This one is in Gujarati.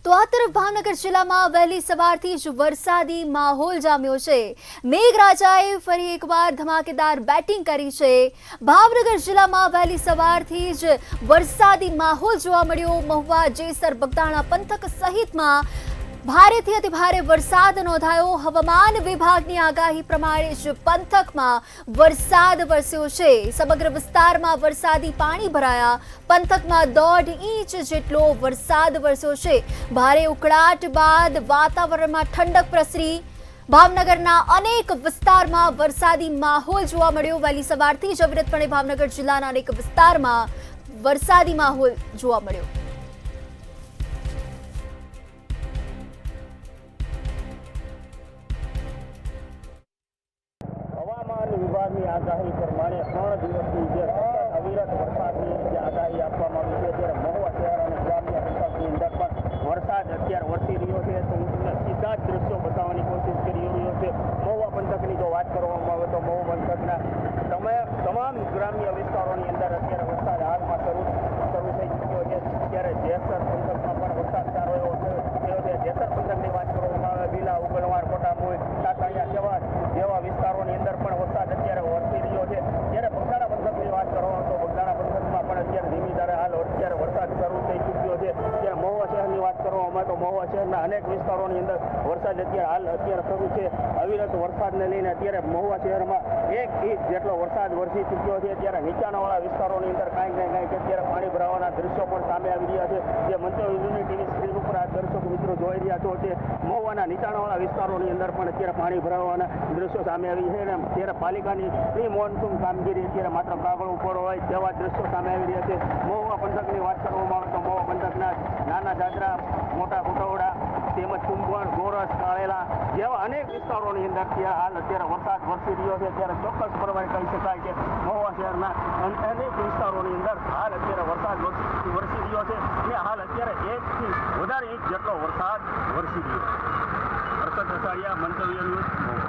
તો આ તરફ ભાવનગર જિલ્લામાં વહેલી સવારથી જ વરસાદી માહોલ જામ્યો છે। મેઘરાજાએ ફરી એકવાર ધમાકેદાર બેટિંગ કરી છે। ભાવનગર જિલ્લામાં વહેલી સવારથી જ વરસાદી માહોલ જોવા મળ્યો। મહુવા, જેસર, બગદાણા પંથક સહિતમાં ભારેથી અતિભારે વરસાદ નોંધાયો। હવામાન વિભાગની આગાહી પ્રમાણે જ પંથકમાં વરસાદ વરસ્યો છે। સમગ્ર વિસ્તારમાં વરસાદી પાણી ભરાયા। પંથકમાં 1.5 ઇંચ જેટલો વરસાદ વરસ્યો છે। ભારે ઉકળાટ બાદ વાતાવરણમાં ઠંડક પ્રસરી। ભાવનગરના અનેક વિસ્તારમાં વરસાદી માહોલ જોવા મળ્યો। વહેલી સવારથી જ અવિરતપણે ભાવનગર જિલ્લાના અનેક વિસ્તારમાં વરસાદી માહોલ જોવા મળ્યો। હવામાન વિભાગની આગાહી પ્રમાણે 3 દિવસની જે અવિરત વરસાદની જે આગાહી આપવામાં આવી છે ત્યારે મહુવા શહેર અને ગ્રામ્ય પંથકની અંદર પણ વરસાદ અત્યારે વરસી રહ્યો છે। તો હું તમને સીધા જ દ્રશ્યો બતાવવાની કોશિશ કરી રહ્યો છે। મહુવા પંથકની જો વાત કરવામાં આવે તો મહુવા પંથકના તમામ ગ્રામ્ય વિસ્તારોની અંદર અત્યારે વરસાદ હાલમાં શરૂ થઈ ચૂક્યો છે। ત્યારે જેસર પંથકમાં પણ વરસાદ સારો એવો થયો છે। જેસર પંથકની વાત કરવામાં આવે બીલા, ઉગલવાડ, કોટામોય, કાંકરિયા જેવા વિસ્તારોની અંદર પણ વરસાદ અત્યારે વરસી રહ્યો છે। જ્યારે બગદાણા પંથકની વાત કરવામાં તો બગદાણા પંથકમાં પણ અત્યારે ધીમી ધારે હાલ અત્યારે વરસાદ શરૂ થઈ ચૂક્યો છે। ત્યારે મહુવા શહેરની વાત કરવામાં તો મહુવા શહેરના અનેક વિસ્તારોની અંદર વરસાદ અત્યારે શરૂ છે। અવિરત વરસાદને લઈને અત્યારે મહુવા શહેરમાં 1 ઇંચ જેટલો વરસાદ વરસી ચૂક્યો છે। ત્યારે નીચાણવાળા વિસ્તારોની અંદર કાંઈક અત્યારે પાણી ભરાવાના દ્રશ્યો પણ સામે આવી રહ્યા છે। જે મંચો યુનિટીની સ્ક્રીન ઉપર આ દર્શક મિત્રો જોઈ રહ્યા છો તે મહુવાના નીચાણવાળા વિસ્તારોની અંદર પણ અત્યારે પાણી ભરાવાના દ્રશ્યો સામે આવી છે। અને ત્યારે પાલિકાની પ્રી મોન્સૂન કામગીરી અત્યારે માત્ર કાગળ ઉપર હોય તેવા દ્રશ્યો સામે આવી રહ્યા છે। મહુવા પંથકની વાત કરવામાં આવે તો મહુવા પંથકના નાના જાગરા, મોટા કોટવડા તેમજ કુંભણ, ગોરસ, કાળેલા જેવા અનેક વિસ્તારોની અંદર હાલ અત્યારે વરસાદ વરસી રહ્યો છે। ત્યારે ચોક્કસ પ્રમાણે કહી શકાય કે મહુવા શહેરના અનેક વિસ્તારોની અંદર હાલ અત્યારે વરસાદ વરસી રહ્યો છે અને હાલ અત્યારે 1 થી વધારે ઇંચ જેટલો વરસાદ વરસી રહ્યો છે। હર્ષદ રસાડિયા, મંતવ્ય ન્યૂઝ, મહુવા।